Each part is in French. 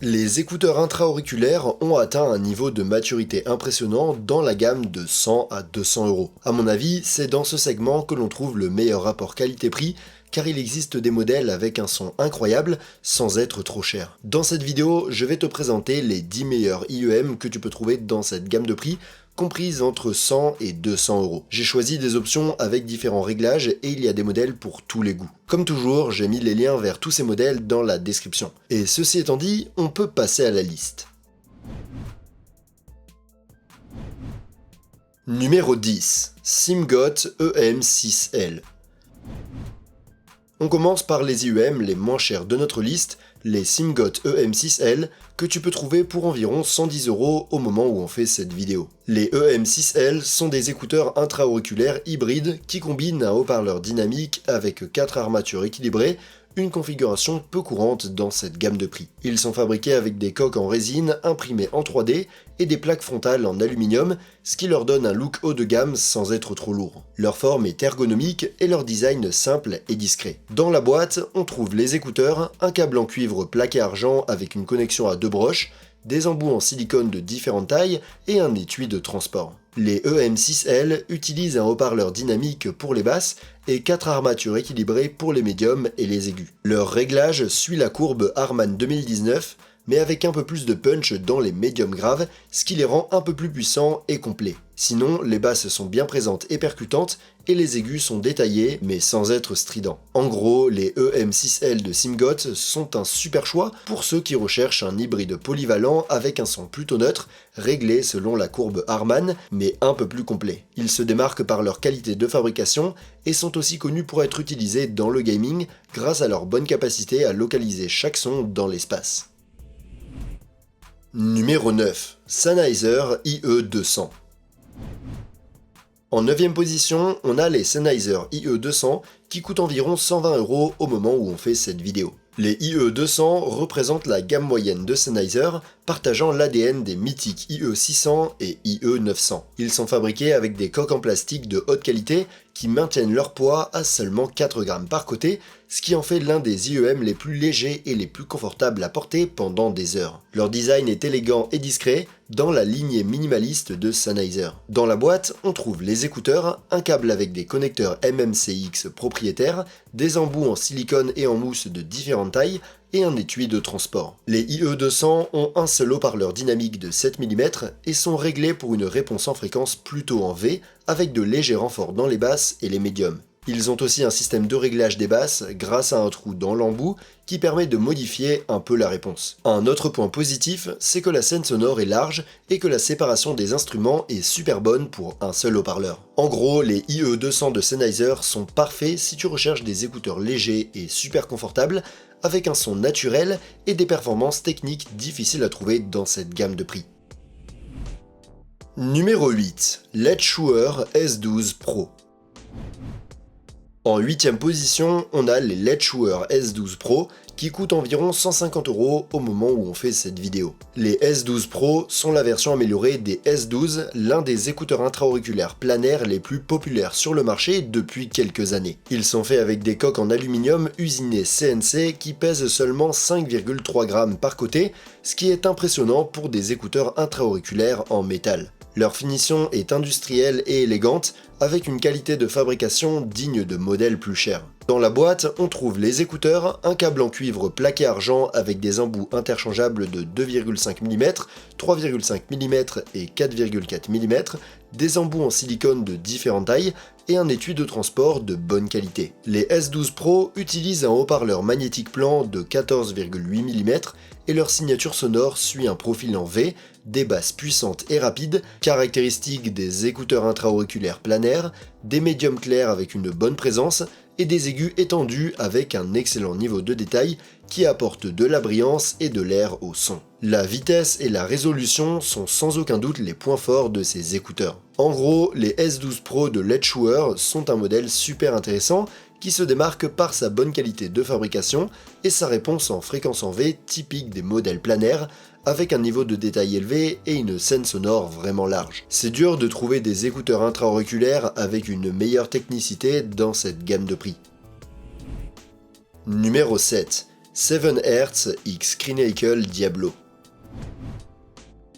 Les écouteurs intra-auriculaires ont atteint un niveau de maturité impressionnant dans la gamme de 100 à 200 euros. À mon avis, c'est dans ce segment que l'on trouve le meilleur rapport qualité-prix, car il existe des modèles avec un son incroyable sans être trop cher. Dans cette vidéo, je vais te présenter les 10 meilleurs IEM que tu peux trouver dans cette gamme de prix, comprise entre 100 et 200 euros. J'ai choisi des options avec différents réglages et il y a des modèles pour tous les goûts. Comme toujours, j'ai mis les liens vers tous ces modèles dans la description. Et ceci étant dit, on peut passer à la liste. Numéro 10. SIMGOT EM6L. On commence par les IEM les moins chers de notre liste, les SIMGOT EM6L, que tu peux trouver pour environ 110 euros au moment où on fait cette vidéo. Les EM6L sont des écouteurs intra-auriculaires hybrides qui combinent un haut-parleur dynamique avec 4 armatures équilibrées, une configuration peu courante dans cette gamme de prix. Ils sont fabriqués avec des coques en résine imprimées en 3D et des plaques frontales en aluminium, ce qui leur donne un look haut de gamme sans être trop lourd. Leur forme est ergonomique et leur design simple et discret. Dans la boîte, on trouve les écouteurs, un câble en cuivre plaqué argent avec une connexion à 2 broches, des embouts en silicone de différentes tailles et un étui de transport. Les EM6L utilisent un haut-parleur dynamique pour les basses et 4 armatures équilibrées pour les médiums et les aigus. Leur réglage suit la courbe Harman 2019, mais avec un peu plus de punch dans les médiums graves, ce qui les rend un peu plus puissants et complets. Sinon, les basses sont bien présentes et percutantes, et les aigus sont détaillés, mais sans être stridents. En gros, les EM6L de SIMGOT sont un super choix pour ceux qui recherchent un hybride polyvalent avec un son plutôt neutre, réglé selon la courbe Harman, mais un peu plus complet. Ils se démarquent par leur qualité de fabrication, et sont aussi connus pour être utilisés dans le gaming, grâce à leur bonne capacité à localiser chaque son dans l'espace. Numéro 9. Sennheiser IE200. En 9ème position, on a les Sennheiser IE200 qui coûtent environ 120 euros au moment où on fait cette vidéo. Les IE200 représentent la gamme moyenne de Sennheiser, partageant l'ADN des mythiques IE600 et IE900. Ils sont fabriqués avec des coques en plastique de haute qualité qui maintiennent leur poids à seulement 4 grammes par côté, ce qui en fait l'un des IEM les plus légers et les plus confortables à porter pendant des heures. Leur design est élégant et discret, dans la lignée minimaliste de Sennheiser. Dans la boîte, on trouve les écouteurs, un câble avec des connecteurs MMCX propriétaires, des embouts en silicone et en mousse de différentes tailles, et un étui de transport. Les IE200 ont un seul haut-parleur dynamique de 7 mm et sont réglés pour une réponse en fréquence plutôt en V, avec de légers renforts dans les basses et les médiums. Ils ont aussi un système de réglage des basses grâce à un trou dans l'embout qui permet de modifier un peu la réponse. Un autre point positif, c'est que la scène sonore est large et que la séparation des instruments est super bonne pour un seul haut-parleur. En gros, les IE200 de Sennheiser sont parfaits si tu recherches des écouteurs légers et super confortables, avec un son naturel et des performances techniques difficiles à trouver dans cette gamme de prix. Numéro 8. LED Shure S12 Pro. En 8ème position, on a les LED Shure S12 Pro qui coûtent environ 150 euros au moment où on fait cette vidéo. Les S12 Pro sont la version améliorée des S12, l'un des écouteurs intra-auriculaires planaires les plus populaires sur le marché depuis quelques années. Ils sont faits avec des coques en aluminium usinées CNC qui pèsent seulement 5,3 grammes par côté, ce qui est impressionnant pour des écouteurs intra-auriculaires en métal. Leur finition est industrielle et élégante, avec une qualité de fabrication digne de modèles plus chers. Dans la boîte, on trouve les écouteurs, un câble en cuivre plaqué argent avec des embouts interchangeables de 2,5 mm, 3,5 mm et 4,4 mm, des embouts en silicone de différentes tailles et un étui de transport de bonne qualité. Les S12 Pro utilisent un haut-parleur magnétique plan de 14,8 mm et leur signature sonore suit un profil en V, des basses puissantes et rapides, caractéristiques des écouteurs intra-auriculaires planaires, des médiums clairs avec une bonne présence et des aigus étendus avec un excellent niveau de détail qui apporte de la brillance et de l'air au son. La vitesse et la résolution sont sans aucun doute les points forts de ces écouteurs. En gros, les S12 Pro de LED Shure sont un modèle super intéressant qui se démarque par sa bonne qualité de fabrication et sa réponse en fréquence en V typique des modèles planaires, avec un niveau de détail élevé et une scène sonore vraiment large. C'est dur de trouver des écouteurs intra-auriculaires avec une meilleure technicité dans cette gamme de prix. Numéro 7. 7Hz X Crinacle Diablo.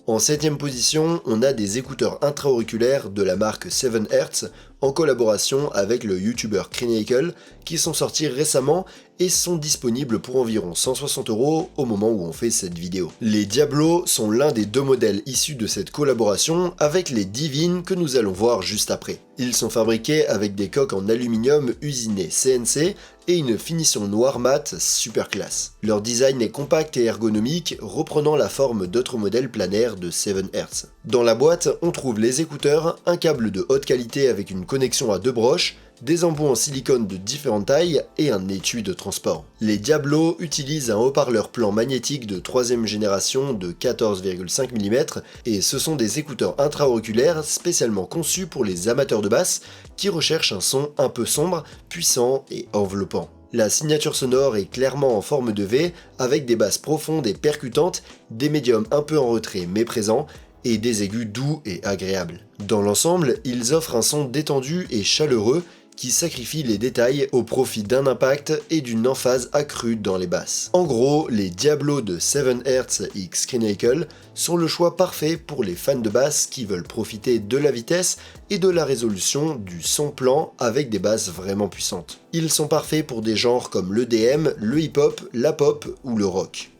En 7ème position, on a des écouteurs intra-auriculaires de la marque 7Hz en collaboration avec le youtubeur Crinacle qui sont sortis récemment et sont disponibles pour environ 160 € au moment où on fait cette vidéo. Les Diablo sont l'un des deux modèles issus de cette collaboration avec les Divine que nous allons voir juste après. Ils sont fabriqués avec des coques en aluminium usinées CNC et une finition noir mat super classe. Leur design est compact et ergonomique, reprenant la forme d'autres modèles planaires de 7Hz. Dans la boîte, on trouve les écouteurs, un câble de haute qualité avec une connexion à deux broches, des embouts en silicone de différentes tailles et un étui de transport. Les Diablo utilisent un haut-parleur plan magnétique de 3ème génération de 14,5 mm et ce sont des écouteurs intra-auriculaires spécialement conçus pour les amateurs de basse qui recherchent un son un peu sombre, puissant et enveloppant. La signature sonore est clairement en forme de V avec des basses profondes et percutantes, des médiums un peu en retrait mais présents, et des aigus doux et agréables. Dans l'ensemble, ils offrent un son détendu et chaleureux qui sacrifie les détails au profit d'un impact et d'une emphase accrue dans les basses. En gros, les Diablo de 7Hz X Crinacle sont le choix parfait pour les fans de basse qui veulent profiter de la vitesse et de la résolution du son plan avec des basses vraiment puissantes. Ils sont parfaits pour des genres comme l'EDM, le hip-hop, la pop ou le rock.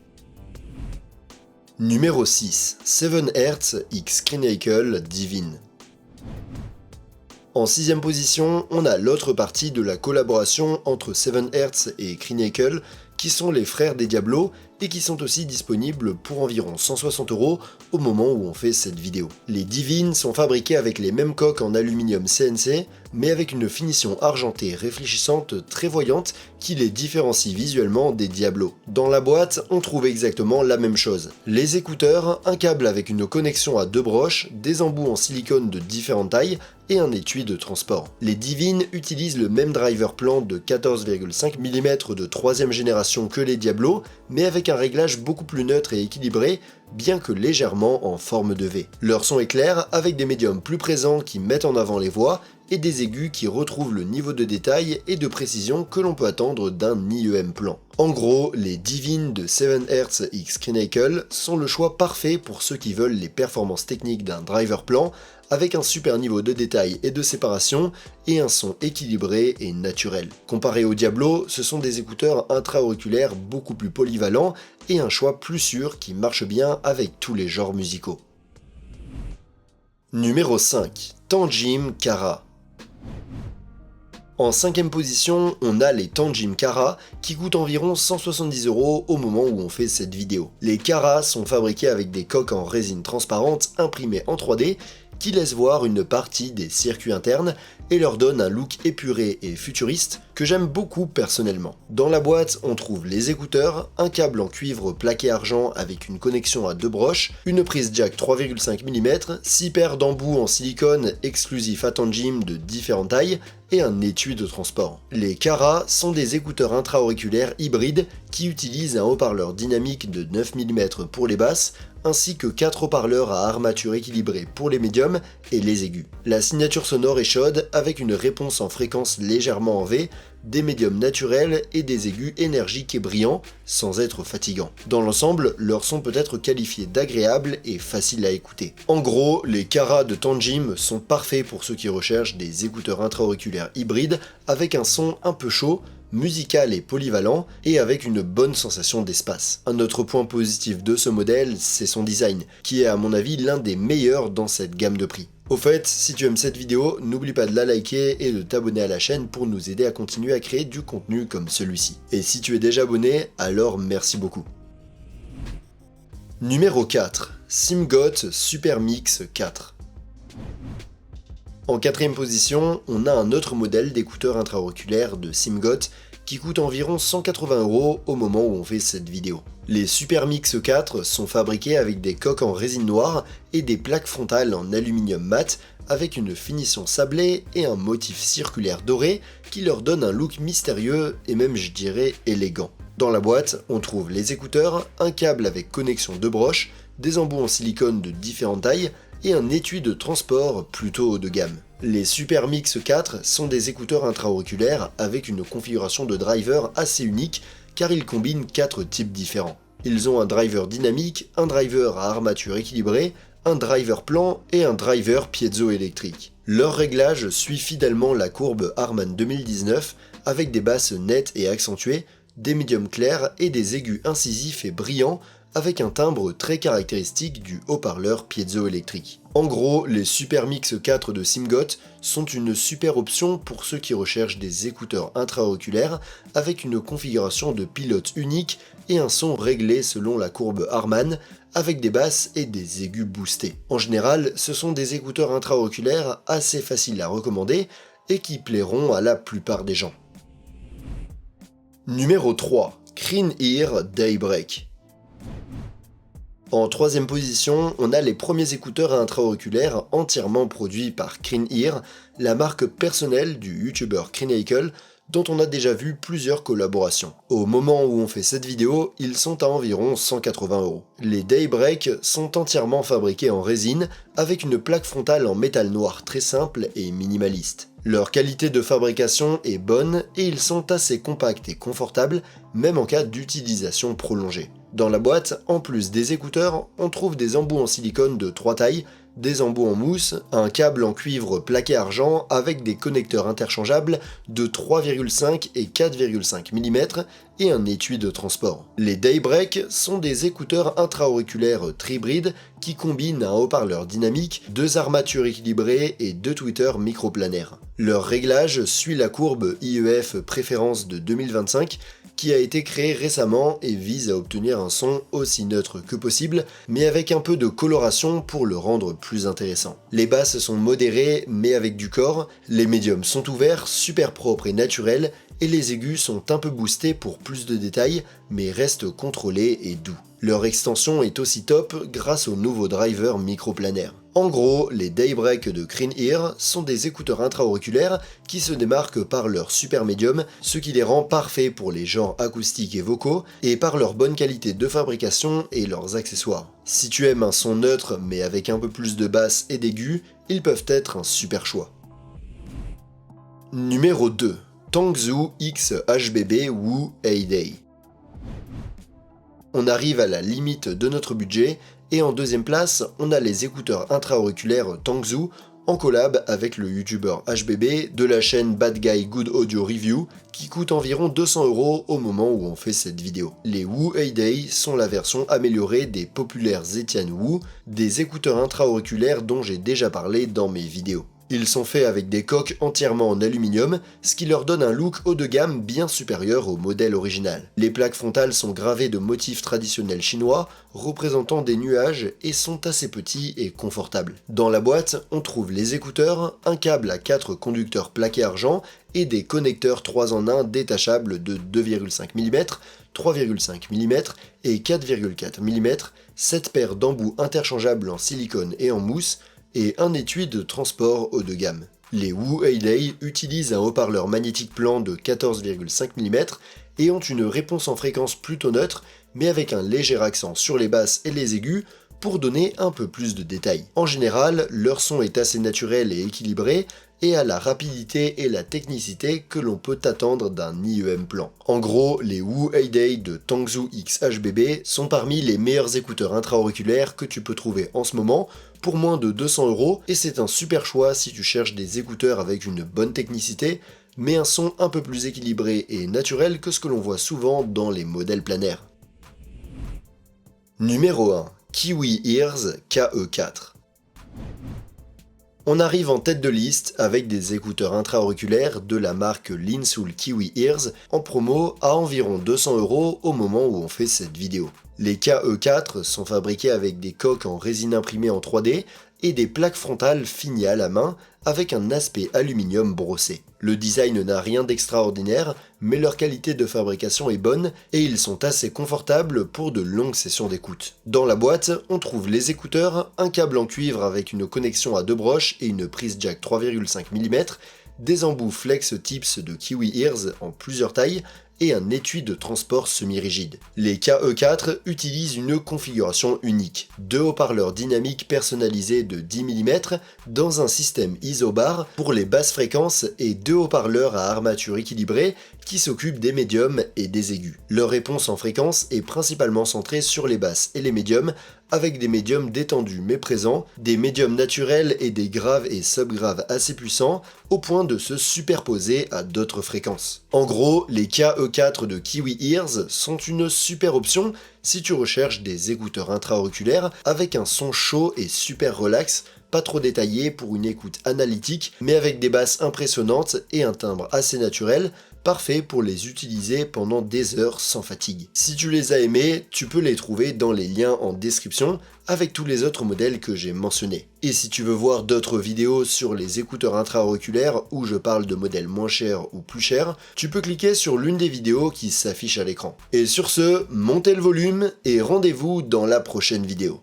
Numéro 6. 7Hz X Crinacle Divine. En 6ème position, on a l'autre partie de la collaboration entre 7Hz et Crinacle, qui sont les frères des Diablo et qui sont aussi disponibles pour environ 160 € au moment où on fait cette vidéo. Les Divine sont fabriqués avec les mêmes coques en aluminium CNC, mais avec une finition argentée réfléchissante très voyante qui les différencie visuellement des Diablo. Dans la boîte, on trouve exactement la même chose. Les écouteurs, un câble avec une connexion à deux broches, des embouts en silicone de différentes tailles et un étui de transport. Les Divine utilisent le même driver plan de 14,5 mm de 3ème génération que les Diablo, mais avec un réglage beaucoup plus neutre et équilibré, bien que légèrement en forme de V. Leur son est clair, avec des médiums plus présents qui mettent en avant les voix, et des aigus qui retrouvent le niveau de détail et de précision que l'on peut attendre d'un IEM plan. En gros, les Divine de 7Hz X Crinacle sont le choix parfait pour ceux qui veulent les performances techniques d'un driver plan, avec un super niveau de détail et de séparation, et un son équilibré et naturel. Comparé au Diablo, ce sont des écouteurs intra-auriculaires beaucoup plus polyvalents, et un choix plus sûr qui marche bien avec tous les genres musicaux. Numéro 5. Tangim Kara. En 5ème position, on a les Tangim Kara qui coûtent environ 170 € au moment où on fait cette vidéo. Les Kara sont fabriqués avec des coques en résine transparente imprimées en 3D qui laissent voir une partie des circuits internes et leur donne un look épuré et futuriste que j'aime beaucoup personnellement. Dans la boîte, on trouve les écouteurs, un câble en cuivre plaqué argent avec une connexion à deux broches, une prise jack 3,5 mm, 6 paires d'embouts en silicone exclusifs à Tangim de différentes tailles et un étui de transport. Les Kara sont des écouteurs intra-auriculaires hybrides qui utilisent un haut-parleur dynamique de 9 mm pour les basses, ainsi que 4 haut-parleurs à armature équilibrée pour les médiums et les aigus. La signature sonore est chaude avec une réponse en fréquence légèrement en V, des médiums naturels et des aigus énergiques et brillants, sans être fatigants. Dans l'ensemble, leur son peut être qualifié d'agréable et facile à écouter. En gros, les Kara de Tangim sont parfaits pour ceux qui recherchent des écouteurs intra-auriculaires hybrides avec un son un peu chaud, musical et polyvalent, et avec une bonne sensation d'espace. Un autre point positif de ce modèle, c'est son design, qui est à mon avis l'un des meilleurs dans cette gamme de prix. Au fait, si tu aimes cette vidéo, n'oublie pas de la liker et de t'abonner à la chaîne pour nous aider à continuer à créer du contenu comme celui-ci. Et si tu es déjà abonné, alors merci beaucoup. Numéro 4. SimGot Super Mix 4. En 4ème position, on a un autre modèle d'écouteurs intra-auriculaires de SimGot qui coûte environ 180 € au moment où on fait cette vidéo. Les Super Mix 4 sont fabriqués avec des coques en résine noire et des plaques frontales en aluminium mat avec une finition sablée et un motif circulaire doré qui leur donne un look mystérieux et même je dirais élégant. Dans la boîte, on trouve les écouteurs, un câble avec connexion de broche, des embouts en silicone de différentes tailles et un étui de transport plutôt haut de gamme. Les Super Mix 4 sont des écouteurs intra-auriculaires avec une configuration de driver assez unique car ils combinent 4 types différents. Ils ont un driver dynamique, un driver à armature équilibrée, un driver plan et un driver piezoélectrique. Leur réglage suit fidèlement la courbe Harman 2019 avec des basses nettes et accentuées, des médiums clairs et des aigus incisifs et brillants avec un timbre très caractéristique du haut-parleur piezoélectrique. En gros, les Super Mix 4 de Simgot sont une super option pour ceux qui recherchent des écouteurs intra-auriculaires avec une configuration de pilote unique et un son réglé selon la courbe Harman avec des basses et des aigus boostés. En général, ce sont des écouteurs intra-auriculaires assez faciles à recommander et qui plairont à la plupart des gens. Numéro 3. Creen-Ear Daybreak. En troisième position, on a les premiers écouteurs intra-auriculaires entièrement produits par Creen-Ear, la marque personnelle du youtubeur Creenacle, dont on a déjà vu plusieurs collaborations. Au moment où on fait cette vidéo, ils sont à environ 180 €. Les Daybreak sont entièrement fabriqués en résine, avec une plaque frontale en métal noir très simple et minimaliste. Leur qualité de fabrication est bonne et ils sont assez compacts et confortables, même en cas d'utilisation prolongée. Dans la boîte, en plus des écouteurs, on trouve des embouts en silicone de 3 tailles, des embouts en mousse, un câble en cuivre plaqué argent avec des connecteurs interchangeables de 3,5 et 4,5 mm et un étui de transport. Les Daybreak sont des écouteurs intra-auriculaires tribrides qui combinent un haut-parleur dynamique, 2 armatures équilibrées et 2 tweeters microplanaires. Leur réglage suit la courbe IEF Préférence de 2025 qui a été créé récemment et vise à obtenir un son aussi neutre que possible, mais avec un peu de coloration pour le rendre plus intéressant. Les basses sont modérées mais avec du corps, les médiums sont ouverts, super propres et naturels, et les aigus sont un peu boostés pour plus de détails, mais restent contrôlés et doux. Leur extension est aussi top grâce au nouveau driver microplanaire. En gros, les Daybreak de Creen-Ear sont des écouteurs intra-auriculaires qui se démarquent par leur super médium, ce qui les rend parfaits pour les genres acoustiques et vocaux, et par leur bonne qualité de fabrication et leurs accessoires. Si tu aimes un son neutre mais avec un peu plus de basse et d'aigus, ils peuvent être un super choix. Numéro 2. Tangzhou X HBB Woo Heyday. On arrive à la limite de notre budget, et en deuxième place, on a les écouteurs intra-auriculaires Tangzhou en collab avec le youtubeur HBB de la chaîne Bad Guy Good Audio Review qui coûte environ 200 € au moment où on fait cette vidéo. Les Woo Heyday sont la version améliorée des populaires Zetian Woo, des écouteurs intra-auriculaires dont j'ai déjà parlé dans mes vidéos. Ils sont faits avec des coques entièrement en aluminium, ce qui leur donne un look haut de gamme bien supérieur au modèle original. Les plaques frontales sont gravées de motifs traditionnels chinois, représentant des nuages et sont assez petits et confortables. Dans la boîte, on trouve les écouteurs, un câble à 4 conducteurs plaqués argent et des connecteurs 3 en 1 détachables de 2,5 mm, 3,5 mm et 4,4 mm, 7 paires d'embouts interchangeables en silicone et en mousse, et un étui de transport haut de gamme. Les Woo Heyday utilisent un haut-parleur magnétique plan de 14,5 mm et ont une réponse en fréquence plutôt neutre, mais avec un léger accent sur les basses et les aigus pour donner un peu plus de détails. En général, leur son est assez naturel et équilibré, et a la rapidité et la technicité que l'on peut attendre d'un IEM plan. En gros, les Woo Heyday de Tangzhou X HBB sont parmi les meilleurs écouteurs intra-auriculaires que tu peux trouver en ce moment, pour moins de 200 €, et c'est un super choix si tu cherches des écouteurs avec une bonne technicité, mais un son un peu plus équilibré et naturel que ce que l'on voit souvent dans les modèles planaires. Numéro 1. Kiwi Ears KE4. On arrive en tête de liste avec des écouteurs intra-auriculaires de la marque Linsoul Kiwi Ears en promo à environ 200 € au moment où on fait cette vidéo. Les KE4 sont fabriqués avec des coques en résine imprimée en 3D et des plaques frontales finies à la main avec un aspect aluminium brossé. Le design n'a rien d'extraordinaire, mais leur qualité de fabrication est bonne et ils sont assez confortables pour de longues sessions d'écoute. Dans la boîte, on trouve les écouteurs, un câble en cuivre avec une connexion à 2 broches et une prise jack 3,5 mm, des embouts flex tips de Kiwi Ears en plusieurs tailles, et un étui de transport semi-rigide. Les KE4 utilisent une configuration unique. 2 haut-parleurs dynamiques personnalisés de 10 mm dans un système isobar pour les basses fréquences et 2 haut-parleurs à armature équilibrée qui s'occupent des médiums et des aigus. Leur réponse en fréquence est principalement centrée sur les basses et les médiums, avec des médiums détendus mais présents, des médiums naturels et des graves et subgraves assez puissants, au point de se superposer à d'autres fréquences. En gros, les KE4 de Kiwi Ears sont une super option si tu recherches des écouteurs intra-auriculaires avec un son chaud et super relax, pas trop détaillé pour une écoute analytique, mais avec des basses impressionnantes et un timbre assez naturel, parfait pour les utiliser pendant des heures sans fatigue. Si tu les as aimés, tu peux les trouver dans les liens en description avec tous les autres modèles que j'ai mentionnés. Et si tu veux voir d'autres vidéos sur les écouteurs intra-auriculaires où je parle de modèles moins chers ou plus chers, tu peux cliquer sur l'une des vidéos qui s'affiche à l'écran. Et sur ce, montez le volume et rendez-vous dans la prochaine vidéo.